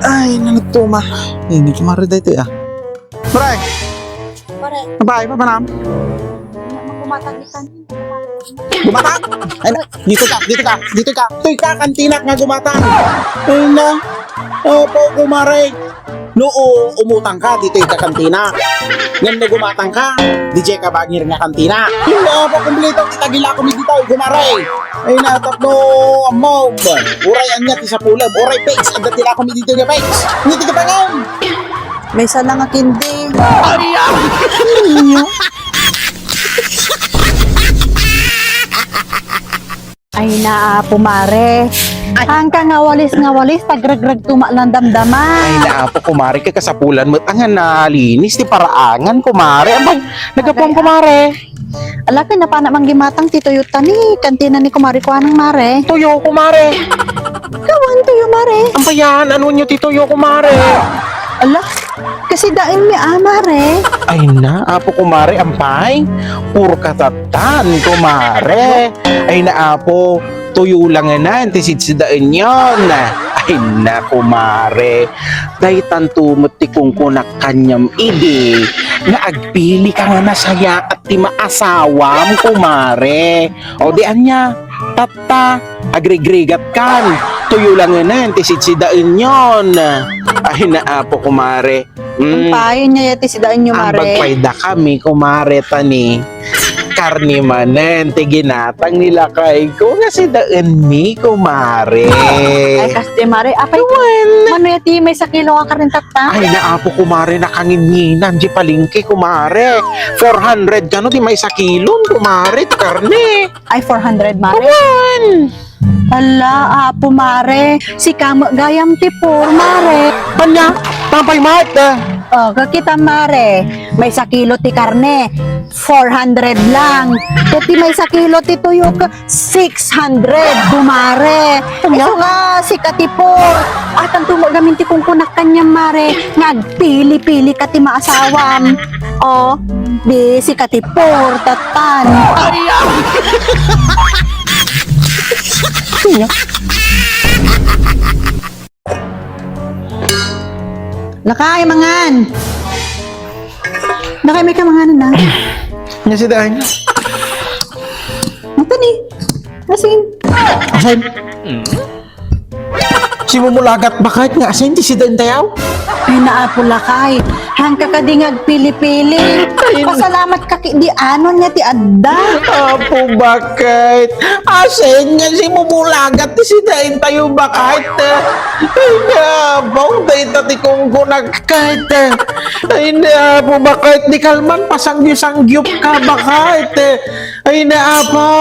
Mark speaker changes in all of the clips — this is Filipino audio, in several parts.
Speaker 1: Ay, nanagtuma. Hindi ko mariday ito ah. Pare,
Speaker 2: Pare,
Speaker 1: nabahay pa ba naman?
Speaker 2: magkumatagitan.
Speaker 1: Gumatang? Ay na, dito ka. Ito'y kakantinak nga gumatang. Ay na, opo gumare. Noo umutang ka, dito'y kakantina. Ngayon na gumatang ka, DJ ka bagir nga kantina. Hindi po kumplito, kitagila ko dito, gumare. Ay na, tapno, amaw. Uray anya, ti sa pulab. Uray, page, agad tila ko dito nga page. Hindi ka pangaw.
Speaker 2: May salang akindi. Ay na, pumare. Ang ka nga walis, tagragrag tumalang damdaman.
Speaker 1: Ay naapo, kumare ka kasapulan mo. Ang nalinis, ti paraangan, kumare. Abay, nagapong kumare.
Speaker 2: Ala ka na pa namang gimatang tituyutan ni kantina ni kumari ko anang mare.
Speaker 1: Tuyo, kumare.
Speaker 2: Kawan tuyo mare.
Speaker 1: Ang bayan, ano nyo ti tuyo, kumare?
Speaker 2: Ala, kasi daing mi mare.
Speaker 1: Ay na, apo kumare, ampay. Puro katatan, kumare. Ay na, apo, tuyo lang na, antisidsidaan yon. Ay na, kumare. Dahil tantumot ti kung kunak kanyam idi. Na agpili ka nga nasaya at ti maasawam, kumare. O di anya, tata, agrigrigat kan. Tuyo lang na, antisidsidaan yon. Ay na, apo kumare.
Speaker 2: Ang payo niya yati si daan nyo
Speaker 1: Ang
Speaker 2: mare.
Speaker 1: bagpayda kami, kumare tani. Karni manen, ginatang nila kay ko nga si daan mi, kumare.
Speaker 2: Ay kaste mare, apay mano yati may sakilo ka karin tata.
Speaker 1: Ay naapo kumare, nakanginginan, di palingki kumare. 400 kano, di may sakilon, kumare, ti karne.
Speaker 2: Ay 400 mare.
Speaker 1: Kuman!
Speaker 2: Ala, apo mare. Si kamo gayam tipur mare.
Speaker 1: Banya, tampay mat.
Speaker 2: Oh, kakita mare. May sakilo ti karne. 400 lang. Kasi may sakilo ti tuyo ka 600 bumare. Iso nga si katipor. At ang tumagamin ti kung kunak kanya mare. Nagpili-pili ka ti maasawam. Oh, di si katipor tatan. Nakay mangan. Nakay may kamanganan na.
Speaker 1: Nga si daan.
Speaker 2: Ito ni. Asin.
Speaker 1: Asan? Si mumulagat bakit nga asan di si daan tayaw?
Speaker 2: Ay naapula kay. Hangka ka di pili-pili. Pasalamat ka di ano niya ti adda.
Speaker 1: Apo bakit? Asen nga si mumulagat ti si dain tayo bakit? Ay na, bang dahi tati kong kunagkait. Ay na, po bakit? Di kalman pasanggyup ka bakit? Ay na, apo.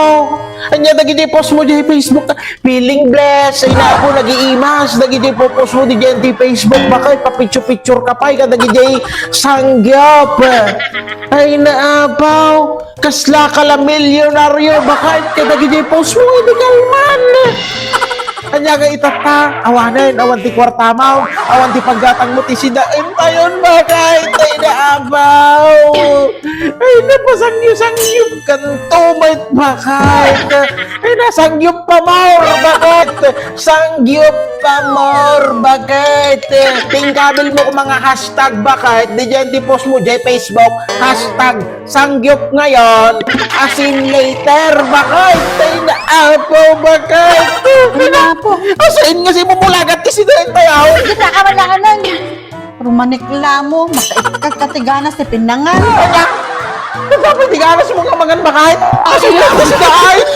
Speaker 1: Anya dagiti post mo di Facebook. Feeling blessed. Ay na, apo nag-iimas. Dagiti post mo di dyan di Facebook. Bakit? Papicture-picture ka pa. Dagiti sangyup. Ay na, apo. Kasla ka la milyonaryo. Bakit? Dagiti post mo. Di kalman. Kanya nga itata, awanan, awan ti kwartamaw, awan ti paggatang mo ti sidain tayon bakit ay naabaw. Ay napasangyup kanto mait bakit. Ay nasangyup pa more bakit. Sangyup pa more bakit. Tingkabil mo kung mga hashtag bakit. Di dyan ti post mo dyan Facebook, hashtag sangyup ngayon, asin later bakit. Ay naabaw bakit.
Speaker 2: Apo.
Speaker 1: Asain nga si mumulagat ti si Dain tayaw.
Speaker 2: Kita ka malanganan. Rumanikla mo. Makakatiganas ti pinangan.
Speaker 1: Kanya, nagpapatiganas mo nga mangan bakit? Asin lang ti si Dain.